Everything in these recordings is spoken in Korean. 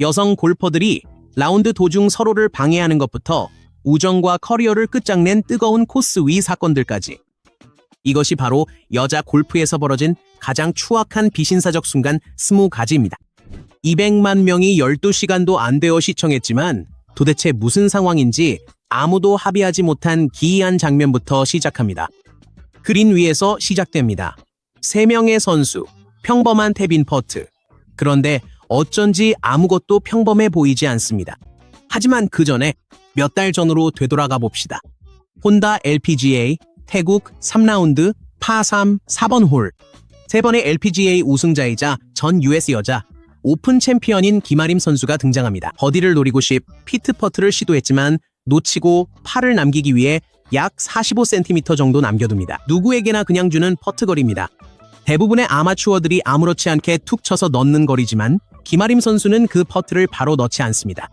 여성 골퍼들이 라운드 도중 서로를 방해하는 것부터 우정과 커리어를 끝장낸 뜨거운 코스 위 사건들까지. 이것이 바로 여자 골프에서 벌어진 가장 추악한 비신사적 순간 20가지입니다. 200만 명이 12시간도 안 되어 시청했지만 도대체 무슨 상황인지 아무도 합의하지 못한 기이한 장면부터 시작합니다. 그린 위에서 시작됩니다. 3명의 선수, 평범한 탭인 퍼트. 그런데 어쩐지 아무것도 평범해 보이지 않습니다. 하지만 그 전에 몇 달 전으로 되돌아가 봅시다. 혼다 LPGA 태국 3라운드 파3 4번 홀. 3번의 LPGA 우승자이자 전 US 여자 오픈 챔피언인 김아림 선수가 등장합니다. 버디를 노리고 피트 퍼트를 시도했지만 놓치고 팔을 남기기 위해 약 45cm 정도 남겨둡니다. 누구에게나 그냥 주는 퍼트 거리입니다. 대부분의 아마추어들이 아무렇지 않게 툭 쳐서 넣는 거리지만 김아림 선수는 그 퍼트를 바로 넣지 않습니다.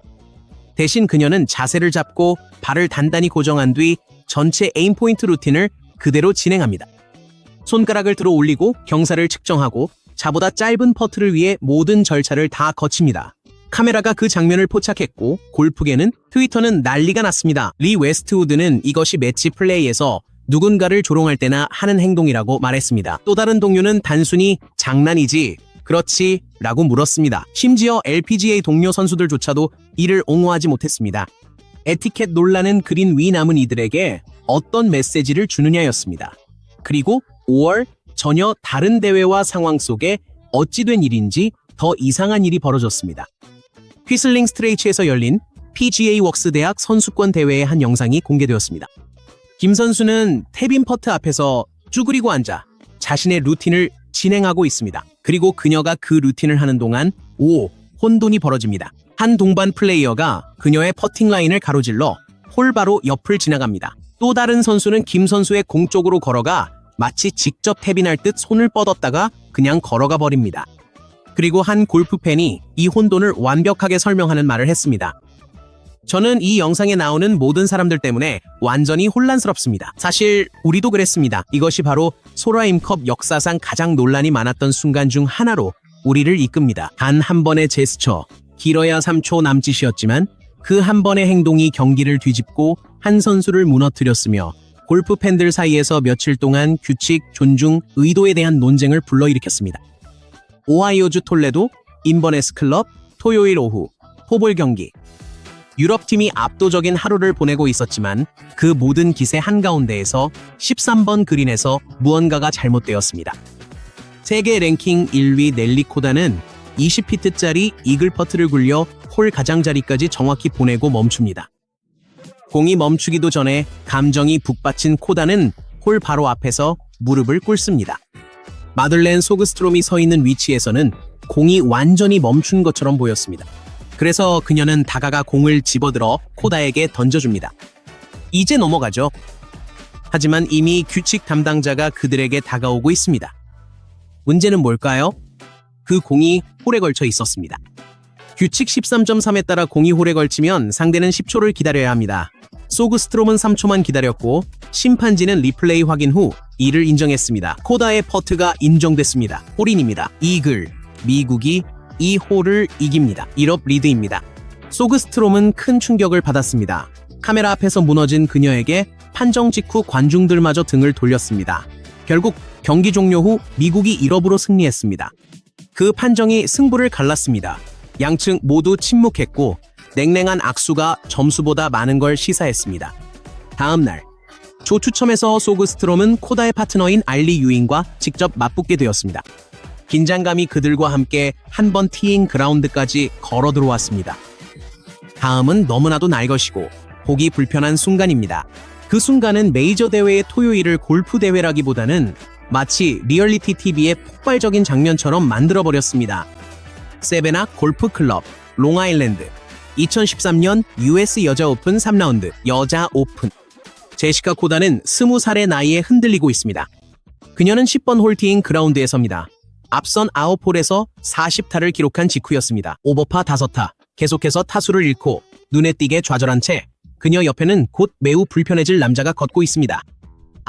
대신 그녀는 자세를 잡고 발을 단단히 고정한 뒤 전체 에임포인트 루틴을 그대로 진행합니다. 손가락을 들어 올리고 경사를 측정하고 자보다 짧은 퍼트를 위해 모든 절차를 다 거칩니다. 카메라가 그 장면을 포착했고 골프계는 트위터는 난리가 났습니다. 리 웨스트우드는 이것이 매치 플레이에서 누군가를 조롱할 때나 하는 행동이라고 말했습니다. 또 다른 동료는 단순히 장난이지, 그렇지 라고 물었습니다. 심지어 LPGA 동료 선수들조차도 이를 옹호하지 못했습니다. 에티켓 논란은 그린 위 남은 이들에게 어떤 메시지를 주느냐였습니다. 그리고 5월 전혀 다른 대회와 상황 속에 어찌 된 일인지 더 이상한 일이 벌어졌습니다. 휘슬링 스트레이츠에서 열린 PGA 웍스 대학 선수권 대회의 한 영상이 공개되었습니다. 김 선수는 탭인 퍼트 앞에서 쭈그리고 앉아 자신의 루틴을 진행하고 있습니다. 그리고 그녀가 그 루틴을 하는 동안 혼돈이 벌어집니다. 한 동반 플레이어가 그녀의 퍼팅 라인을 가로질러 홀 바로 옆을 지나갑니다. 또 다른 선수는 김 선수의 공 쪽으로 걸어가 마치 직접 탭인할 듯 손을 뻗었다가 그냥 걸어가 버립니다. 그리고 한 골프 팬이 이 혼돈을 완벽하게 설명하는 말을 했습니다. 저는 이 영상에 나오는 모든 사람들 때문에 완전히 혼란스럽습니다. 사실 우리도 그랬습니다. 이것이 바로 소라임컵 역사상 가장 논란이 많았던 순간 중 하나로 우리를 이끕니다. 단 한 번의 제스처, 길어야 3초 남짓이었지만 그 한 번의 행동이 경기를 뒤집고 한 선수를 무너뜨렸으며 골프 팬들 사이에서 며칠 동안 규칙, 존중, 의도에 대한 논쟁을 불러일으켰습니다. 오하이오주 톨레도 인버네스 클럽 토요일 오후 포볼 경기. 유럽팀이 압도적인 하루를 보내고 있었지만 그 모든 기세 한가운데에서 13번 그린에서 무언가가 잘못되었습니다. 세계 랭킹 1위 넬리 코다는 20피트짜리 이글 퍼트를 굴려 홀 가장자리까지 정확히 보내고 멈춥니다. 공이 멈추기도 전에 감정이 북받친 코다는 홀 바로 앞에서 무릎을 꿇습니다. 마들렌 소그스트롬이 서 있는 위치에서는 공이 완전히 멈춘 것처럼 보였습니다. 그래서 그녀는 다가가 공을 집어들어 코다에게 던져줍니다. 이제 넘어가죠. 하지만 이미 규칙 담당자가 그들에게 다가오고 있습니다. 문제는 뭘까요? 그 공이 홀에 걸쳐 있었습니다. 규칙 13.3에 따라 공이 홀에 걸치면 상대는 10초를 기다려야 합니다. 소그스트롬은 3초만 기다렸고 심판진은 리플레이 확인 후 이를 인정했습니다. 코다의 퍼트가 인정됐습니다. 홀인입니다. 이글, 미국이 이 홀을 이깁니다. 1업 리드입니다. 소그스트롬은 큰 충격을 받았습니다. 카메라 앞에서 무너진 그녀에게 판정 직후 관중들마저 등을 돌렸습니다. 결국 경기 종료 후 미국이 1업으로 승리했습니다. 그 판정이 승부를 갈랐습니다. 양측 모두 침묵했고 냉랭한 악수가 점수보다 많은 걸 시사했습니다. 다음 날 조추첨에서 소그스트롬은 코다의 파트너인 알리 유인과 직접 맞붙게 되었습니다. 긴장감이 그들과 함께 한 번 티잉 그라운드까지 걸어 들어왔습니다. 다음은 너무나도 날 것이고 보기 불편한 순간입니다. 그 순간은 메이저 대회의 토요일을 골프 대회라기보다는 마치 리얼리티 TV의 폭발적인 장면처럼 만들어버렸습니다. 세베낙 골프 클럽, 롱아일랜드 2013년 US 여자 오픈 3라운드 여자 오픈. 제시카 코다는 20살의 나이에 흔들리고 있습니다. 그녀는 10번 홀티잉 그라운드에 섭니다. 앞선 9홀에서 40타를 기록한 직후였습니다. 오버파 5타, 계속해서 타수를 잃고 눈에 띄게 좌절한 채 그녀 옆에는 곧 매우 불편해질 남자가 걷고 있습니다.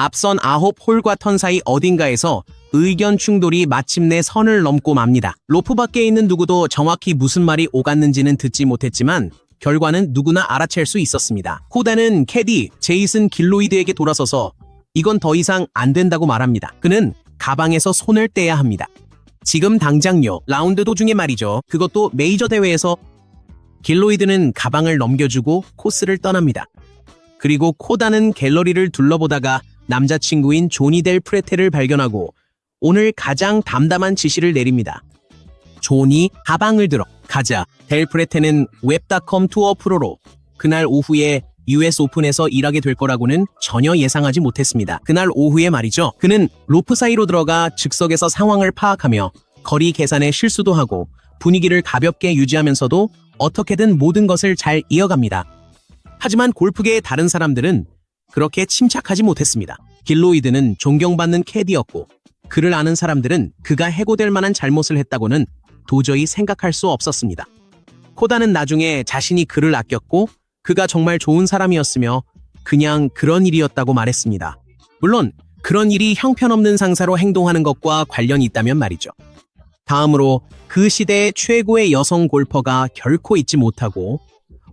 앞선 9홀과 턴 사이 어딘가에서 의견 충돌이 마침내 선을 넘고 맙니다. 로프 밖에 있는 누구도 정확히 무슨 말이 오갔는지는 듣지 못했지만 결과는 누구나 알아챌 수 있었습니다. 코다는 캐디 제이슨 길로이드에게 돌아서서 이건 더 이상 안 된다고 말합니다. 그는 가방에서 손을 떼야 합니다. 지금 당장요. 라운드 도중에 말이죠. 그것도 메이저 대회에서. 길로이드는 가방을 넘겨주고 코스를 떠납니다. 그리고 코다는 갤러리를 둘러보다가 남자친구인 조니 델 프레테를 발견하고 오늘 가장 담담한 지시를 내립니다. 조니, 가방을 들어 가자. 델 프레테는 웹닷컴 투어 프로로 그날 오후에 US 오픈에서 일하게 될 거라고는 전혀 예상하지 못했습니다. 그날 오후에 말이죠. 그는 로프 사이로 들어가 즉석에서 상황을 파악하며 거리 계산에 실수도 하고 분위기를 가볍게 유지하면서도 어떻게든 모든 것을 잘 이어갑니다. 하지만 골프계의 다른 사람들은 그렇게 침착하지 못했습니다. 길로이드는 존경받는 캐디였고 그를 아는 사람들은 그가 해고될 만한 잘못을 했다고는 도저히 생각할 수 없었습니다. 코다는 나중에 자신이 그를 아꼈고 그가 정말 좋은 사람이었으며 그냥 그런 일이었다고 말했습니다. 물론 그런 일이 형편없는 상사로 행동하는 것과 관련이 있다면 말이죠. 다음으로 그 시대의 최고의 여성 골퍼가 결코 잊지 못하고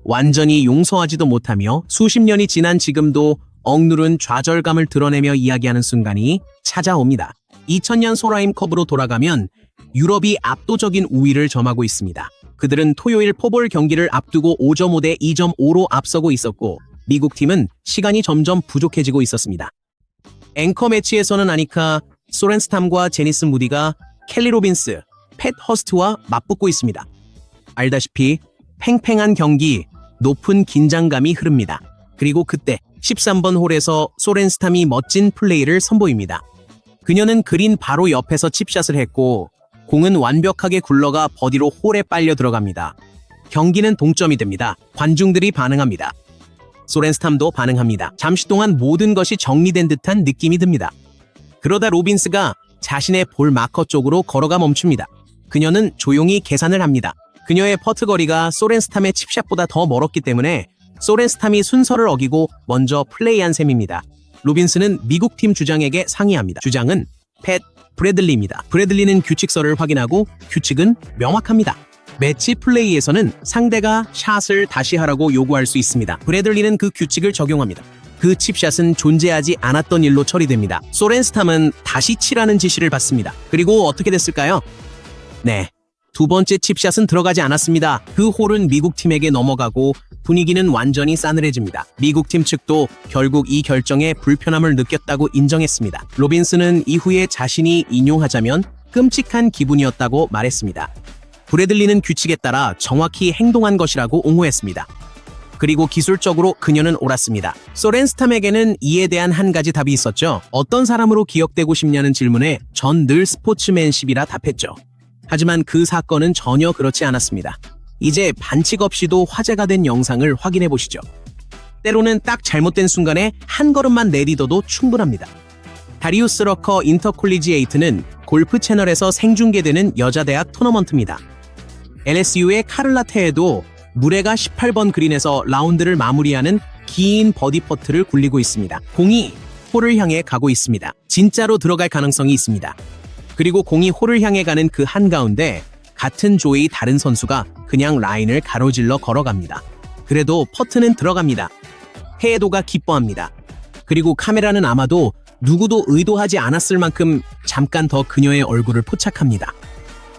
완전히 용서하지도 못하며 수십 년이 지난 지금도 억누른 좌절감을 드러내며 이야기하는 순간이 찾아옵니다. 2000년 소라임컵으로 돌아가면 유럽이 압도적인 우위를 점하고 있습니다. 그들은 토요일 포볼 경기를 앞두고 5.5 대 2.5로 앞서고 있었고 미국 팀은 시간이 점점 부족해지고 있었습니다. 앵커 매치에서는 아니카 소렌스탐과 제니스 무디가 켈리 로빈스, 팻 허스트와 맞붙고 있습니다. 알다시피 팽팽한 경기, 높은 긴장감이 흐릅니다. 그리고 그때 13번 홀에서 소렌스탐이 멋진 플레이를 선보입니다. 그녀는 그린 바로 옆에서 칩샷을 했고 공은 완벽하게 굴러가 버디로 홀에 빨려 들어갑니다. 경기는 동점이 됩니다. 관중들이 반응합니다. 소렌스탐도 반응합니다. 잠시 동안 모든 것이 정리된 듯한 느낌이 듭니다. 그러다 로빈스가 자신의 볼 마커 쪽으로 걸어가 멈춥니다. 그녀는 조용히 계산을 합니다. 그녀의 퍼트 거리가 소렌스탐의 칩샷보다 더 멀었기 때문에 소렌스탐이 순서를 어기고 먼저 플레이한 셈입니다. 로빈스는 미국 팀 주장에게 상의합니다. 주장은 팻 브래들리입니다. 브래들리는 규칙서를 확인하고 규칙은 명확합니다. 매치 플레이에서는 상대가 샷을 다시 하라고 요구할 수 있습니다. 브래들리는 그 규칙을 적용합니다. 그 칩샷은 존재하지 않았던 일로 처리됩니다. 소렌스탐은 다시 치라는 지시를 받습니다. 그리고 어떻게 됐을까요? 네, 두 번째 칩샷은 들어가지 않았습니다. 그 홀은 미국 팀에게 넘어가고 분위기는 완전히 싸늘해집니다. 미국 팀 측도 결국 이 결정에 불편함을 느꼈다고 인정했습니다. 로빈스는 이후에 자신이 인용하자면 끔찍한 기분이었다고 말했습니다. 브래들리는 규칙에 따라 정확히 행동한 것이라고 옹호했습니다. 그리고 기술적으로 그녀는 옳았습니다. 소렌스탐에게는 이에 대한 한 가지 답이 있었죠. 어떤 사람으로 기억되고 싶냐는 질문에 전 늘 스포츠맨십이라 답했죠. 하지만 그 사건은 전혀 그렇지 않았습니다. 이제 반칙 없이도 화제가 된 영상을 확인해 보시죠. 때로는 딱 잘못된 순간에 한 걸음만 내딛어도 충분합니다. 다리우스 러커 인터콜리지에이트는 골프 채널에서 생중계되는 여자대학 토너먼트입니다. LSU의 카를라 테에도 무레가 18번 그린에서 라운드를 마무리하는 긴 버디 퍼트를 굴리고 있습니다. 공이 홀을 향해 가고 있습니다. 진짜로 들어갈 가능성이 있습니다. 그리고 공이 홀을 향해 가는 그 한가운데 같은 조의 다른 선수가 그냥 라인을 가로질러 걸어갑니다. 그래도 퍼트는 들어갑니다. 해에도가 기뻐합니다. 그리고 카메라는 아마도 누구도 의도하지 않았을 만큼 잠깐 더 그녀의 얼굴을 포착합니다.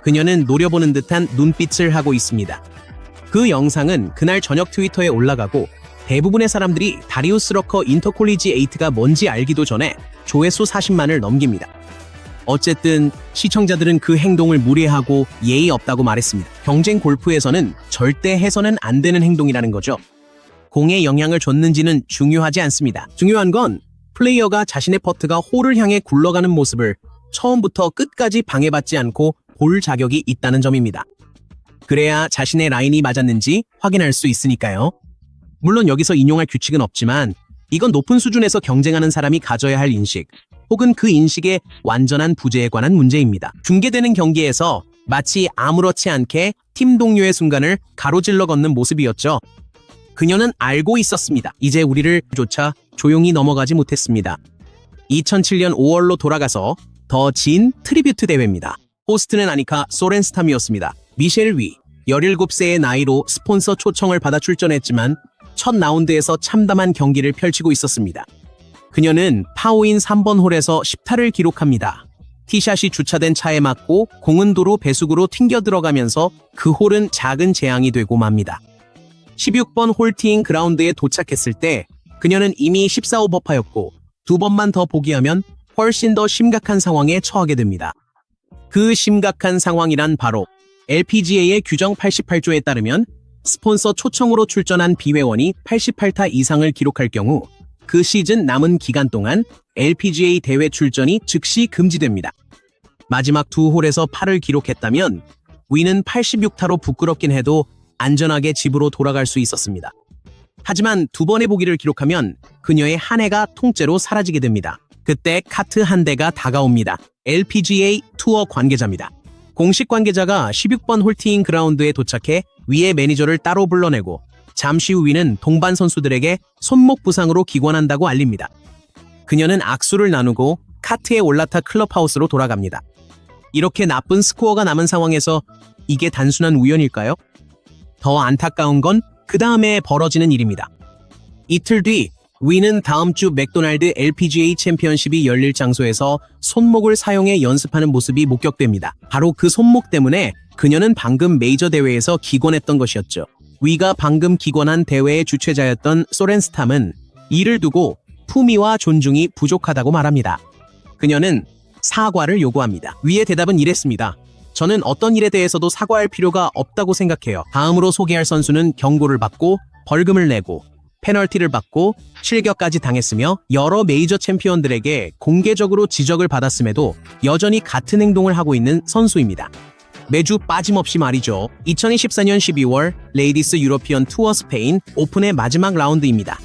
그녀는 노려보는 듯한 눈빛을 하고 있습니다. 그 영상은 그날 저녁 트위터에 올라가고 대부분의 사람들이 다리우스 러커 인터콜리지에이트가 뭔지 알기도 전에 조회수 40만을 넘깁니다. 어쨌든 시청자들은 그 행동을 무례하고 예의 없다고 말했습니다. 경쟁 골프에서는 절대 해서는 안 되는 행동이라는 거죠. 공에 영향을 줬는지는 중요하지 않습니다. 중요한 건 플레이어가 자신의 퍼트가 홀을 향해 굴러가는 모습을 처음부터 끝까지 방해받지 않고 볼 자격이 있다는 점입니다. 그래야 자신의 라인이 맞았는지 확인할 수 있으니까요. 물론 여기서 인용할 규칙은 없지만 이건 높은 수준에서 경쟁하는 사람이 가져야 할 인식, 혹은 그 인식의 완전한 부재에 관한 문제입니다. 중계되는 경기에서 마치 아무렇지 않게 팀 동료의 순간을 가로질러 걷는 모습이었죠. 그녀는 알고 있었습니다. 이제 우리를 조차 조용히 넘어가지 못했습니다. 2007년 5월로 돌아가서 더 진 트리뷰트 대회입니다. 호스트는 아니카 소렌스탐이었습니다. 미셸 위, 17세의 나이로 스폰서 초청을 받아 출전했지만 첫 라운드에서 참담한 경기를 펼치고 있었습니다. 그녀는 파5인 3번 홀에서 10타를 기록합니다. 티샷이 주차된 차에 맞고 공은 도로 배수구로 튕겨 들어가면서 그 홀은 작은 재앙이 되고 맙니다. 16번 홀티잉 그라운드에 도착했을 때 그녀는 이미 14오버파였고 두 번만 더 보기하면 훨씬 더 심각한 상황에 처하게 됩니다. 그 심각한 상황이란 바로 LPGA의 규정 88조에 따르면 스폰서 초청으로 출전한 비회원이 88타 이상을 기록할 경우 그 시즌 남은 기간 동안 LPGA 대회 출전이 즉시 금지됩니다. 마지막 두 홀에서 8을 기록했다면 위는 86타로 부끄럽긴 해도 안전하게 집으로 돌아갈 수 있었습니다. 하지만 두 번의 보기를 기록하면 그녀의 한 해가 통째로 사라지게 됩니다. 그때 카트 한 대가 다가옵니다. LPGA 투어 관계자입니다. 공식 관계자가 16번 홀티잉 그라운드에 도착해 위의 매니저를 따로 불러내고 잠시 후 위는 동반 선수들에게 손목 부상으로 기권한다고 알립니다. 그녀는 악수를 나누고 카트에 올라타 클럽하우스로 돌아갑니다. 이렇게 나쁜 스코어가 남은 상황에서 이게 단순한 우연일까요? 더 안타까운 건 그 다음에 벌어지는 일입니다. 이틀 뒤 위는 다음 주 맥도날드 LPGA 챔피언십이 열릴 장소에서 손목을 사용해 연습하는 모습이 목격됩니다. 바로 그 손목 때문에 그녀는 방금 메이저 대회에서 기권했던 것이었죠. 위가 방금 기권한 대회의 주최자였던 소렌스탐은 이를 두고 품위와 존중이 부족하다고 말합니다. 그녀는 사과를 요구합니다. 위의 대답은 이랬습니다. 저는 어떤 일에 대해서도 사과할 필요가 없다고 생각해요. 다음으로 소개할 선수는 경고를 받고 벌금을 내고 페널티를 받고 실격까지 당했으며 여러 메이저 챔피언들에게 공개적으로 지적을 받았음에도 여전히 같은 행동을 하고 있는 선수입니다. 매주 빠짐없이 말이죠. 2024년 12월 레이디스 유러피언 투어 스페인 오픈의 마지막 라운드입니다.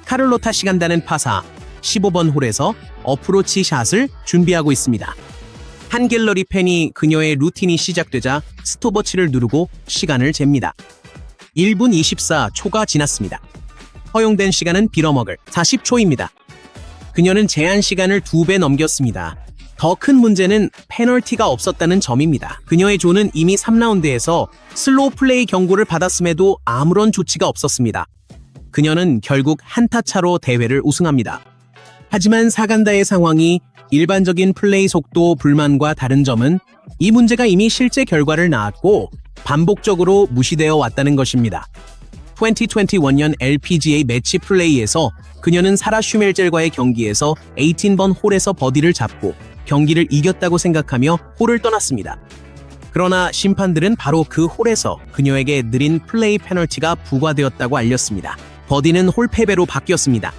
카를로타 시간다는 파4 15번 홀에서 어프로치 샷을 준비하고 있습니다. 한 갤러리 팬이 그녀의 루틴이 시작되자 스톱워치를 누르고 시간을 잽니다. 1분 24초가 지났습니다. 허용된 시간은 빌어먹을 40초입니다. 그녀는 제한 시간을 2배 넘겼습니다. 더 큰 문제는 페널티가 없었다는 점입니다. 그녀의 존은 이미 3라운드에서 슬로우 플레이 경고를 받았음에도 아무런 조치가 없었습니다. 그녀는 결국 한타 차로 대회를 우승합니다. 하지만 사간다의 상황이 일반적인 플레이 속도 불만과 다른 점은 이 문제가 이미 실제 결과를 낳았고 반복적으로 무시되어 왔다는 것입니다. 2021년 LPGA 매치 플레이에서 그녀는 사라 슈멜젤과의 경기에서 18번 홀에서 버디를 잡고 경기를 이겼다고 생각하며 홀을 떠났습니다. 그러나 심판들은 바로 그 홀에서 그녀에게 느린 플레이 페널티가 부과되었다고 알렸습니다. 버디는 홀 패배로 바뀌었습니다.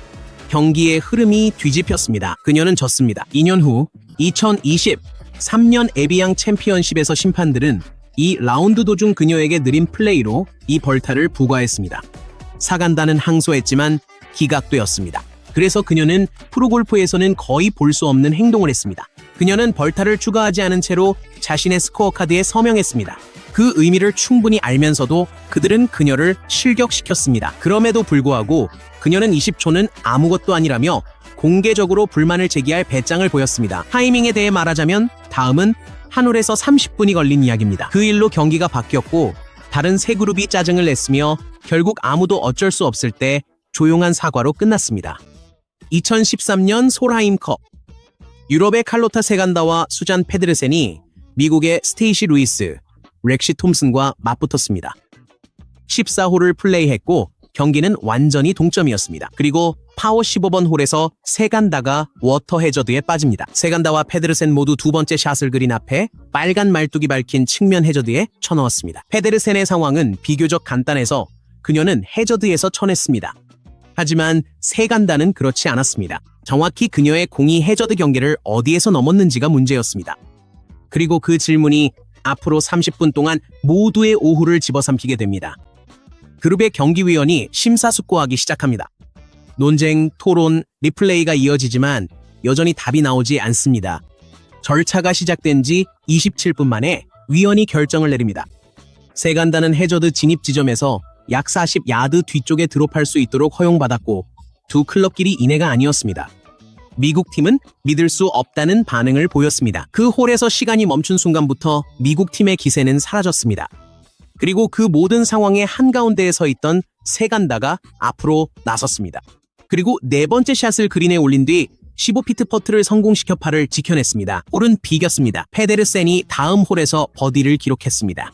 경기의 흐름이 뒤집혔습니다. 그녀는 졌습니다. 2년 후 2023년 에비앙 챔피언십에서 심판들은 이 라운드 도중 그녀에게 느린 플레이로 이 벌타를 부과했습니다. 사간다는 항소했지만 기각되었습니다. 그래서 그녀는 프로골프에서는 거의 볼 수 없는 행동을 했습니다. 그녀는 벌타를 추가하지 않은 채로 자신의 스코어 카드에 서명했습니다. 그 의미를 충분히 알면서도 그들은 그녀를 실격시켰습니다. 그럼에도 불구하고 그녀는 20초는 아무것도 아니라며 공개적으로 불만을 제기할 배짱을 보였습니다. 타이밍에 대해 말하자면 다음은 한 홀에서 30분이 걸린 이야기입니다. 그 일로 경기가 바뀌었고 다른 세 그룹이 짜증을 냈으며 결국 아무도 어쩔 수 없을 때 조용한 사과로 끝났습니다. 2013년 솔하임컵 유럽의 칼로타 세간다와 수잔 페드르센이 미국의 스테이시 루이스, 렉시 톰슨과 맞붙었습니다. 14홀을 플레이했고 경기는 완전히 동점이었습니다. 그리고 파워 15번 홀에서 세간다가 워터 해저드에 빠집니다. 세간다와 페데르센 모두 두 번째 샷을 그린 앞에 빨간 말뚝이 밝힌 측면 해저드에 쳐넣었습니다. 페데르센의 상황은 비교적 간단해서 그녀는 해저드에서 쳐냈습니다. 하지만 세간다는 그렇지 않았습니다. 정확히 그녀의 공이 해저드 경계를 어디에서 넘었는지가 문제였습니다. 그리고 그 질문이 앞으로 30분 동안 모두의 오후를 집어삼키게 됩니다. 그룹의 경기위원이 심사숙고하기 시작합니다. 논쟁, 토론, 리플레이가 이어지지만 여전히 답이 나오지 않습니다. 절차가 시작된 지 27분 만에 위원이 결정을 내립니다. 세간다는 해저드 진입 지점에서 약 40야드 뒤쪽에 드롭할 수 있도록 허용받았고 두 클럽끼리 인해가 아니었습니다. 미국 팀은 믿을 수 없다는 반응을 보였습니다. 그 홀에서 시간이 멈춘 순간부터 미국 팀의 기세는 사라졌습니다. 그리고 그 모든 상황의 한가운데에 서 있던 세간다가 앞으로 나섰습니다. 그리고 네 번째 샷을 그린에 올린 뒤 15피트 퍼트를 성공시켜 파를 지켜냈습니다. 홀은 비겼습니다. 페데르센이 다음 홀에서 버디를 기록했습니다.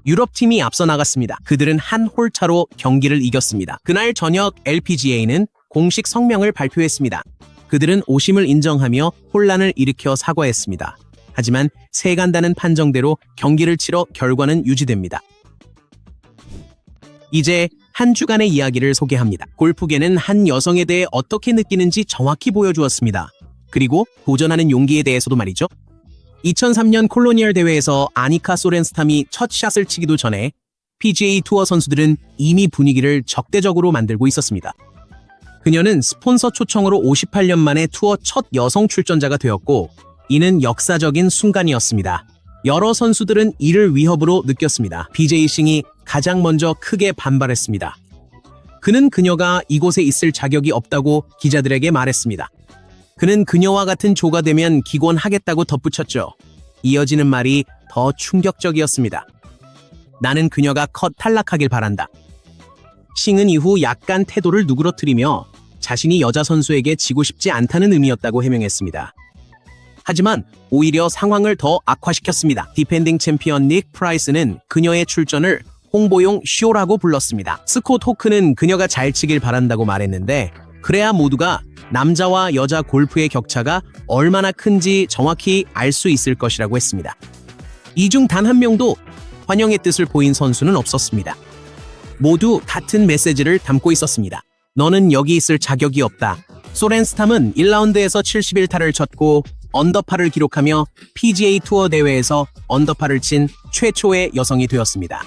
유럽팀이 앞서 나갔습니다. 그들은 한 홀 차로 경기를 이겼습니다. 그날 저녁 LPGA는 공식 성명을 발표했습니다. 그들은 오심을 인정하며 혼란을 일으켜 사과했습니다. 하지만 세간다는 판정대로 경기를 치러 결과는 유지됩니다. 이제 한 주간의 이야기를 소개합니다. 골프계는 한 여성에 대해 어떻게 느끼는지 정확히 보여주었습니다. 그리고 도전하는 용기에 대해서도 말이죠. 2003년 콜로니얼 대회에서 아니카 소렌스탐이 첫 샷을 치기도 전에 PGA 투어 선수들은 이미 분위기를 적대적으로 만들고 있었습니다. 그녀는 스폰서 초청으로 58년 만에 투어 첫 여성 출전자가 되었고 이는 역사적인 순간이었습니다. 여러 선수들은 이를 위협으로 느꼈습니다. BJ 싱이 가장 먼저 크게 반발했습니다. 그는 그녀가 이곳에 있을 자격이 없다고 기자들에게 말했습니다. 그는 그녀와 같은 조가 되면 기권하겠다고 덧붙였죠. 이어지는 말이 더 충격적이었습니다. 나는 그녀가 컷 탈락하길 바란다. 싱은 이후 약간 태도를 누그러뜨리며 자신이 여자 선수에게 지고 싶지 않다는 의미였다고 해명했습니다. 하지만 오히려 상황을 더 악화시켰습니다. 디펜딩 챔피언 닉 프라이스는 그녀의 출전을 홍보용 쇼라고 불렀습니다. 스콧 호크는 그녀가 잘 치길 바란다고 말했는데 그래야 모두가 남자와 여자 골프의 격차가 얼마나 큰지 정확히 알 수 있을 것이라고 했습니다. 이 중 단 한 명도 환영의 뜻을 보인 선수는 없었습니다. 모두 같은 메시지를 담고 있었습니다. 너는 여기 있을 자격이 없다. 소렌스탐은 1라운드에서 71타를 쳤고 언더파를 기록하며 PGA 투어 대회에서 언더파를 친 최초의 여성이 되었습니다.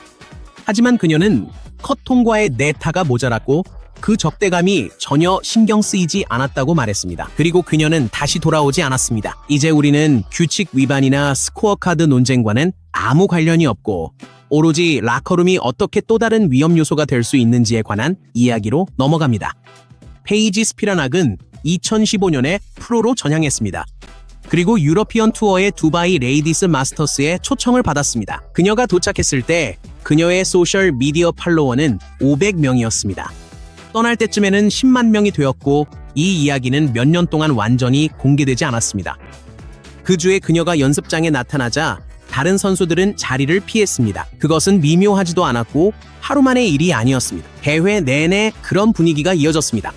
하지만 그녀는 컷 통과에 4타가 모자랐고 그 적대감이 전혀 신경 쓰이지 않았다고 말했습니다. 그리고 그녀는 다시 돌아오지 않았습니다. 이제 우리는 규칙 위반이나 스코어 카드 논쟁과는 아무 관련이 없고 오로지 라커룸이 어떻게 또 다른 위험 요소가 될 수 있는지에 관한 이야기로 넘어갑니다. 페이지 스피라낙은 2015년에 프로로 전향했습니다. 그리고 유러피언 투어의 두바이 레이디스 마스터스에 초청을 받았습니다. 그녀가 도착했을 때 그녀의 소셜 미디어 팔로워는 500명이었습니다. 떠날 때쯤에는 10만 명이 되었고 이 이야기는 몇 년 동안 완전히 공개되지 않았습니다. 그 주에 그녀가 연습장에 나타나자 다른 선수들은 자리를 피했습니다. 그것은 미묘하지도 않았고 하루 만의 일이 아니었습니다. 대회 내내 그런 분위기가 이어졌습니다.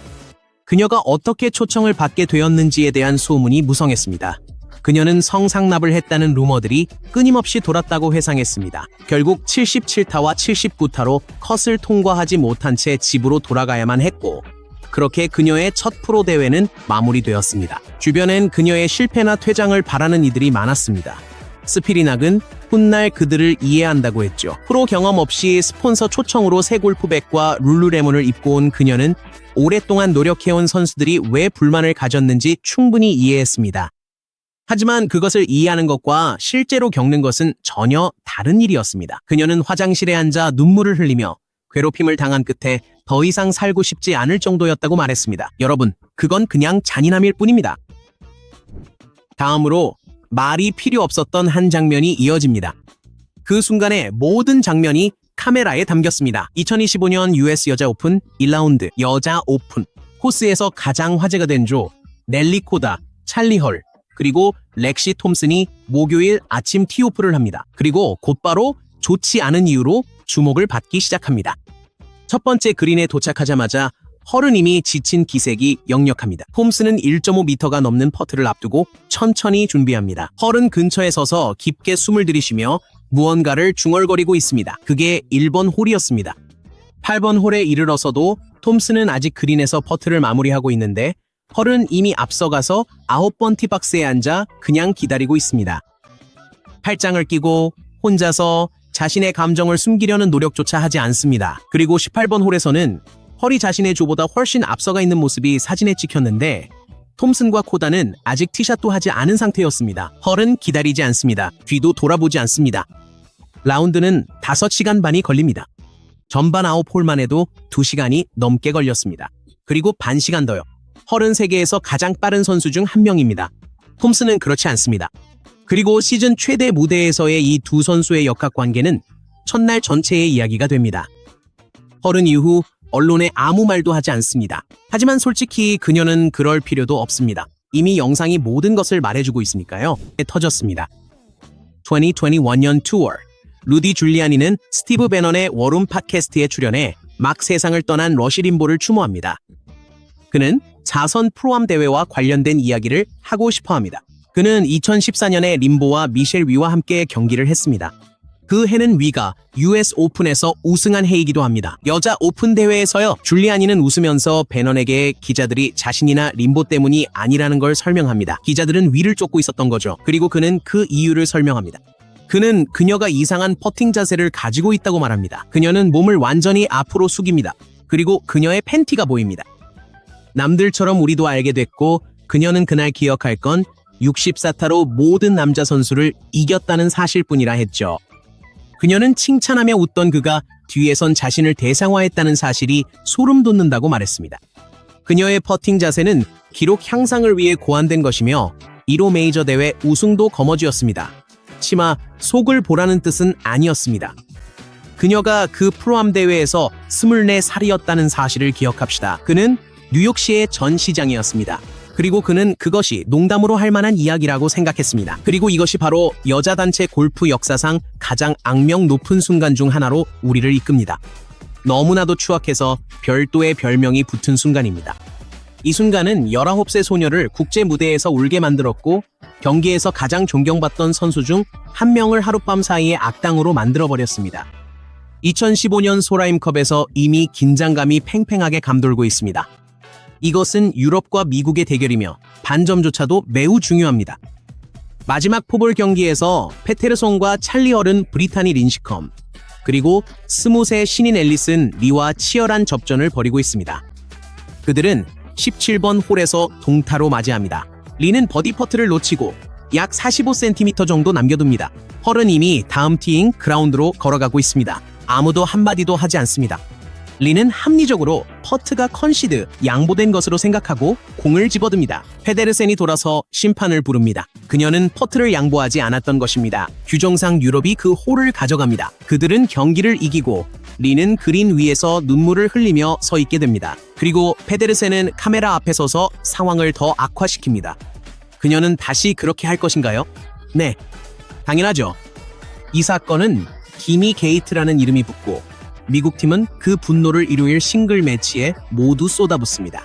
그녀가 어떻게 초청을 받게 되었는지에 대한 소문이 무성했습니다. 그녀는 성상납을 했다는 루머들이 끊임없이 돌았다고 회상했습니다. 결국 77타와 79타로 컷을 통과하지 못한 채 집으로 돌아가야만 했고 그렇게 그녀의 첫 프로 대회는 마무리되었습니다. 주변엔 그녀의 실패나 퇴장을 바라는 이들이 많았습니다. 스피리낙은 훗날 그들을 이해한다고 했죠. 프로 경험 없이 스폰서 초청으로 새 골프백과 룰루레몬을 입고 온 그녀는 오랫동안 노력해온 선수들이 왜 불만을 가졌는지 충분히 이해했습니다. 하지만 그것을 이해하는 것과 실제로 겪는 것은 전혀 다른 일이었습니다. 그녀는 화장실에 앉아 눈물을 흘리며 괴롭힘을 당한 끝에 더 이상 살고 싶지 않을 정도였다고 말했습니다. 여러분, 그건 그냥 잔인함일 뿐입니다. 다음으로 말이 필요 없었던 한 장면이 이어집니다. 그 순간의 모든 장면이 카메라에 담겼습니다. 2025년 US 여자 오픈 1라운드 여자 오픈 코스에서 가장 화제가 된 조 넬리 코다, 찰리 헐, 그리고 렉시 톰슨이 목요일 아침 티오프를 합니다. 그리고 곧바로 좋지 않은 이유로 주목을 받기 시작합니다. 첫 번째 그린에 도착하자마자 헐은 이미 지친 기색이 역력합니다. 톰슨은 1.5m가 넘는 퍼트를 앞두고 천천히 준비합니다. 헐은 근처에 서서 깊게 숨을 들이쉬며 무언가를 중얼거리고 있습니다. 그게 1번 홀이었습니다. 8번 홀에 이르러서도 톰슨은 아직 그린에서 퍼트를 마무리하고 있는데 헐은 이미 앞서가서 9번 티박스에 앉아 그냥 기다리고 있습니다. 팔짱을 끼고 혼자서 자신의 감정을 숨기려는 노력조차 하지 않습니다. 그리고 18번 홀에서는 헐이 자신의 조보다 훨씬 앞서가 있는 모습이 사진에 찍혔는데 톰슨과 코다는 아직 티샷도 하지 않은 상태였습니다. 헐은 기다리지 않습니다. 뒤도 돌아보지 않습니다. 라운드는 5시간 반이 걸립니다. 전반 9홀만 해도 2시간이 넘게 걸렸습니다. 그리고 반 시간 더요. 헐은 세계에서 가장 빠른 선수 중 한 명입니다. 톰슨은 그렇지 않습니다. 그리고 시즌 최대 무대에서의 이 두 선수의 역학관계는 첫날 전체의 이야기가 됩니다. 헐은 이후 언론에 아무 말도 하지 않습니다. 하지만 솔직히 그녀는 그럴 필요도 없습니다. 이미 영상이 모든 것을 말해주고 있으니까요. 터졌습니다. 2021년 투어. 루디 줄리아니는 스티브 배넌의 워룸 팟캐스트에 출연해 막 세상을 떠난 러시 림보를 추모합니다. 그는 자선 프로암 대회와 관련된 이야기를 하고 싶어합니다. 그는 2014년에 림보와 미셸 위와 함께 경기를 했습니다. 그 해는 위가 US 오픈에서 우승한 해이기도 합니다. 여자 오픈 대회에서요. 줄리아니는 웃으면서 배넌에게 기자들이 자신이나 림보 때문이 아니라는 걸 설명합니다. 기자들은 위를 쫓고 있었던 거죠. 그리고 그는 그 이유를 설명합니다. 그는 그녀가 이상한 퍼팅 자세를 가지고 있다고 말합니다. 그녀는 몸을 완전히 앞으로 숙입니다. 그리고 그녀의 팬티가 보입니다. 남들처럼 우리도 알게 됐고 그녀는 그날 기억할 건 64타로 모든 남자 선수를 이겼다는 사실뿐이라 했죠. 그녀는 칭찬하며 웃던 그가 뒤에선 자신을 대상화했다는 사실이 소름 돋는다고 말했습니다. 그녀의 퍼팅 자세는 기록 향상을 위해 고안된 것이며 1호 메이저 대회 우승도 거머쥐었습니다. 치마 속을 보라는 뜻은 아니었습니다. 그녀가 그 프로암 대회에서 24살이었다는 사실을 기억합시다. 그는 뉴욕시의 전 시장이었습니다. 그리고 그는 그것이 농담으로 할 만한 이야기라고 생각했습니다. 그리고 이것이 바로 여자 단체 골프 역사상 가장 악명 높은 순간 중 하나로 우리를 이끕니다. 너무나도 추악해서 별도의 별명이 붙은 순간입니다. 이 순간은 19세 소녀를 국제 무대에서 울게 만들었고 경기에서 가장 존경받던 선수 중 한 명을 하룻밤 사이에 악당으로 만들어버렸습니다. 2015년 소라임컵에서 이미 긴장감이 팽팽하게 감돌고 있습니다. 이것은 유럽과 미국의 대결이며 반점조차도 매우 중요합니다. 마지막 포볼 경기에서 페테르손과 찰리 헐은 브리타니 린시컴, 그리고 20세 신인 앨리슨 리와 치열한 접전을 벌이고 있습니다. 그들은 17번 홀에서 동타로 맞이합니다. 리는 버디 퍼트를 놓치고 약 45cm 정도 남겨둡니다. 헐은 이미 다음 티잉 그라운드로 걸어가고 있습니다. 아무도 한마디도 하지 않습니다. 리는 합리적으로 퍼트가 컨시드, 양보된 것으로 생각하고 공을 집어듭니다. 페데르센이 돌아서 심판을 부릅니다. 그녀는 퍼트를 양보하지 않았던 것입니다. 규정상 유럽이 그 홀을 가져갑니다. 그들은 경기를 이기고 리는 그린 위에서 눈물을 흘리며 서 있게 됩니다. 그리고 페데르센은 카메라 앞에 서서 상황을 더 악화시킵니다. 그녀는 다시 그렇게 할 것인가요? 네, 당연하죠. 이 사건은 기미 게이트라는 이름이 붙고 미국 팀은 그 분노를 일요일 싱글 매치에 모두 쏟아붓습니다.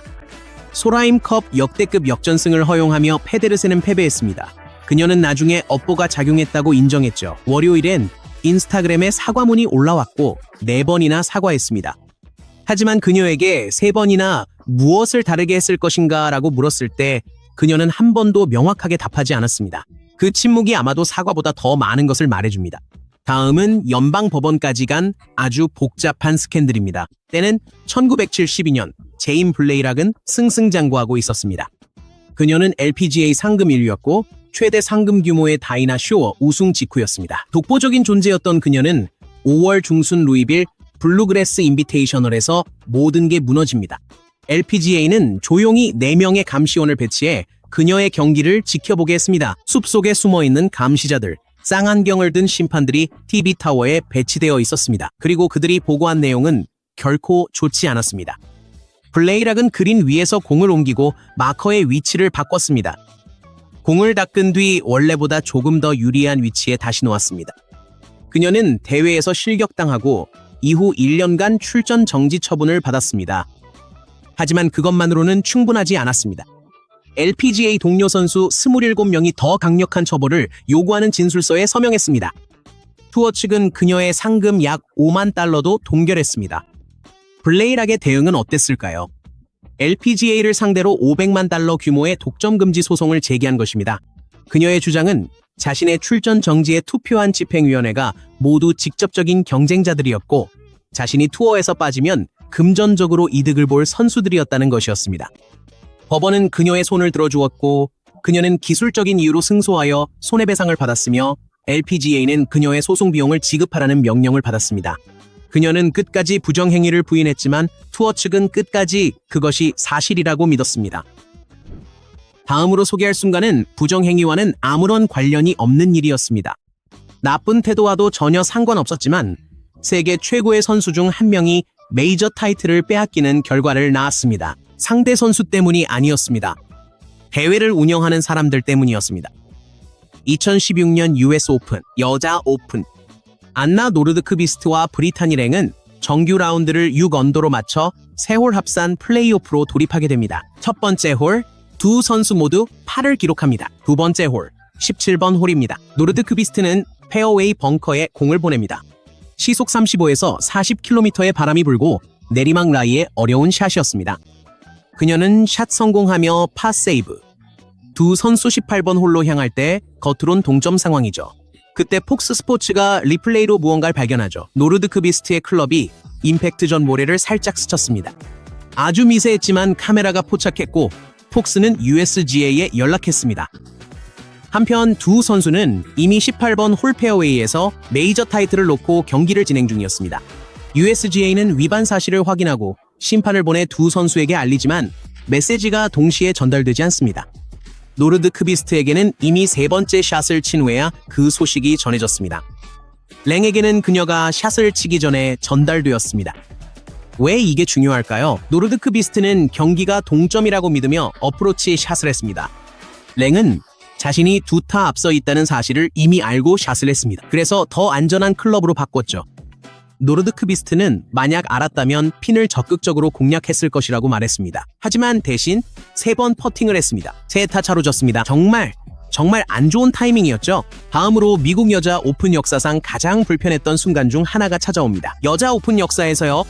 소라임컵 역대급 역전승을 허용하며 페데르센은 패배했습니다. 그녀는 나중에 업보가 작용했다고 인정했죠. 월요일엔 인스타그램에 사과문이 올라왔고 4번이나 사과했습니다. 하지만 그녀에게 3번이나 무엇을 다르게 했을 것인가 라고 물었을 때 그녀는 한 번도 명확하게 답하지 않았습니다. 그 침묵이 아마도 사과보다 더 많은 것을 말해줍니다. 다음은 연방법원까지 간 아주 복잡한 스캔들입니다. 때는 1972년 제인 블레이락은 승승장구하고 있었습니다. 그녀는 LPGA 상금 1위였고 최대 상금 규모의 다이나 쇼어 우승 직후였습니다. 독보적인 존재였던 그녀는 5월 중순 루이빌 블루그래스 인비테이셔널에서 모든 게 무너집니다. LPGA는 조용히 4명의 감시원을 배치해 그녀의 경기를 지켜보게 했습니다. 숲속에 숨어있는 감시자들, 쌍안경을 든 심판들이 TV타워에 배치되어 있었습니다. 그리고 그들이 보고한 내용은 결코 좋지 않았습니다. 블레이락은 그린 위에서 공을 옮기고 마커의 위치를 바꿨습니다. 공을 닦은 뒤 원래보다 조금 더 유리한 위치에 다시 놓았습니다. 그녀는 대회에서 실격당하고 이후 1년간 출전 정지 처분을 받았습니다. 하지만 그것만으로는 충분하지 않았습니다. LPGA 동료 선수 27명이 더 강력한 처벌을 요구하는 진술서에 서명했습니다. 투어 측은 그녀의 상금 약 5만 달러도 동결했습니다. 블레이락의 대응은 어땠을까요? LPGA를 상대로 500만 달러 규모의 독점 금지 소송을 제기한 것입니다. 그녀의 주장은 자신의 출전 정지에 투표한 집행위원회가 모두 직접적인 경쟁자들이었고 자신이 투어에서 빠지면 금전적으로 이득을 볼 선수들이었다는 것이었습니다. 법원은 그녀의 손을 들어주었고 그녀는 기술적인 이유로 승소하여 손해배상을 받았으며 LPGA는 그녀의 소송 비용을 지급하라는 명령을 받았습니다. 그녀는 끝까지 부정행위를 부인했지만 투어 측은 끝까지 그것이 사실이라고 믿었습니다. 다음으로 소개할 순간은 부정행위와는 아무런 관련이 없는 일이었습니다. 나쁜 태도와도 전혀 상관없었지만 세계 최고의 선수 중 한 명이 메이저 타이틀을 빼앗기는 결과를 낳았습니다. 상대 선수 때문이 아니었습니다. 대회를 운영하는 사람들 때문이었습니다. 2016년 US 오픈, 여자 오픈. 안나 노르드크비스트와 브리타니 랭은 정규 라운드를 6언더로 맞춰 3홀 합산 플레이오프로 돌입하게 됩니다. 첫 번째 홀, 두 선수 모두 8을 기록합니다. 두 번째 홀, 17번 홀입니다. 노르드크비스트는 페어웨이 벙커에 공을 보냅니다. 시속 35에서 40km의 바람이 불고 내리막 라이의 어려운 샷이었습니다. 그녀는 샷 성공하며 파 세이브. 두 선수 18번 홀로 향할 때 겉으론 동점 상황이죠. 그때 폭스 스포츠가 리플레이로 무언가를 발견하죠. 노르드크비스트의 클럽이 임팩트 전 모래를 살짝 스쳤습니다. 아주 미세했지만 카메라가 포착했고 폭스는 USGA에 연락했습니다. 한편 두 선수는 이미 18번 홀 페어웨이에서 메이저 타이틀을 놓고 경기를 진행 중이었습니다. USGA는 위반 사실을 확인하고 심판을 보내 두 선수에게 알리지만 메시지가 동시에 전달되지 않습니다. 노르드크비스트에게는 이미 세 번째 샷을 친 후에야 그 소식이 전해졌습니다. 랭에게는 그녀가 샷을 치기 전에 전달되었습니다. 왜 이게 중요할까요? 노르드크비스트는 경기가 동점이라고 믿으며 어프로치 샷을 했습니다. 랭은 자신이 2타 앞서 있다는 사실을 이미 알고 샷을 했습니다. 그래서 더 안전한 클럽으로 바꿨죠. 노르드크비스트는 만약 알았다면 핀을 적극적으로 공략했을 것이라고 말했습니다. 하지만 대신 3번 퍼팅을 했습니다. 3타 차로 졌습니다. 정말 안 좋은 타이밍이었죠. 다음으로 미국 여자 오픈 역사상 가장 불편했던 순간 중 하나가 찾아옵니다. 여자 오픈 역사에서요.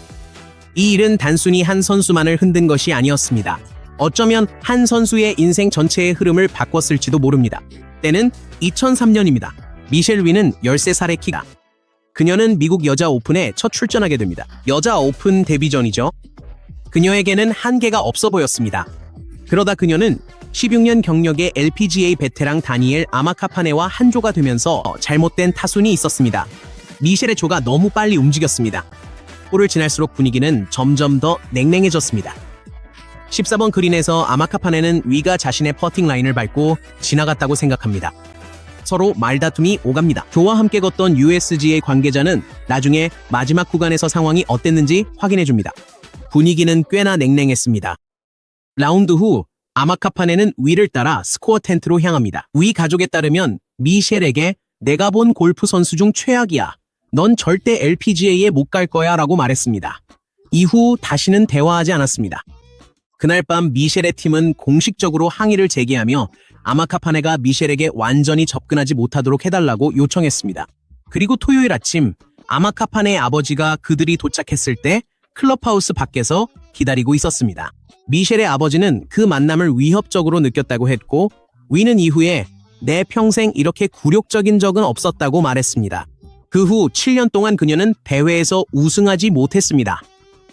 이 일은 단순히 한 선수만을 흔든 것이 아니었습니다. 어쩌면 한 선수의 인생 전체의 흐름을 바꿨을지도 모릅니다. 때는 2003년입니다. 미셸 위는 13살의 키가. 그녀는 미국 여자 오픈에 첫 출전하게 됩니다. 여자 오픈 데뷔전이죠. 그녀에게는 한계가 없어 보였습니다. 그러다 그녀는 16년 경력의 LPGA 베테랑 다니엘 아마카파네와 한조가 되면서 잘못된 타순이 있었습니다. 미셸의 조가 너무 빨리 움직였습니다. 홀을 지날수록 분위기는 점점 더 냉랭해졌습니다. 14번 그린에서 아마카파네는 위가 자신의 퍼팅 라인을 밟고 지나갔다고 생각합니다. 서로 말다툼이 오갑니다. 조와 함께 걷던 USGA 관계자는 나중에 마지막 구간에서 상황이 어땠는지 확인해줍니다. 분위기는 꽤나 냉랭했습니다. 라운드 후 아마카파네는 위를 따라 스코어 텐트로 향합니다. 위 가족에 따르면 미셸에게 내가 본 골프 선수 중 최악이야. 넌 절대 LPGA에 못 갈 거야 라고 말했습니다. 이후 다시는 대화하지 않았습니다. 그날 밤 미셸의 팀은 공식적으로 항의를 제기하며 아마카파네가 미셸에게 완전히 접근하지 못하도록 해달라고 요청했습니다. 그리고 토요일 아침 아마카파네의 아버지가 그들이 도착했을 때 클럽하우스 밖에서 기다리고 있었습니다. 미셸의 아버지는 그 만남을 위협적으로 느꼈다고 했고 위는 이후에 내 평생 이렇게 굴욕적인 적은 없었다고 말했습니다. 그 후 7년 동안 그녀는 대회에서 우승하지 못했습니다.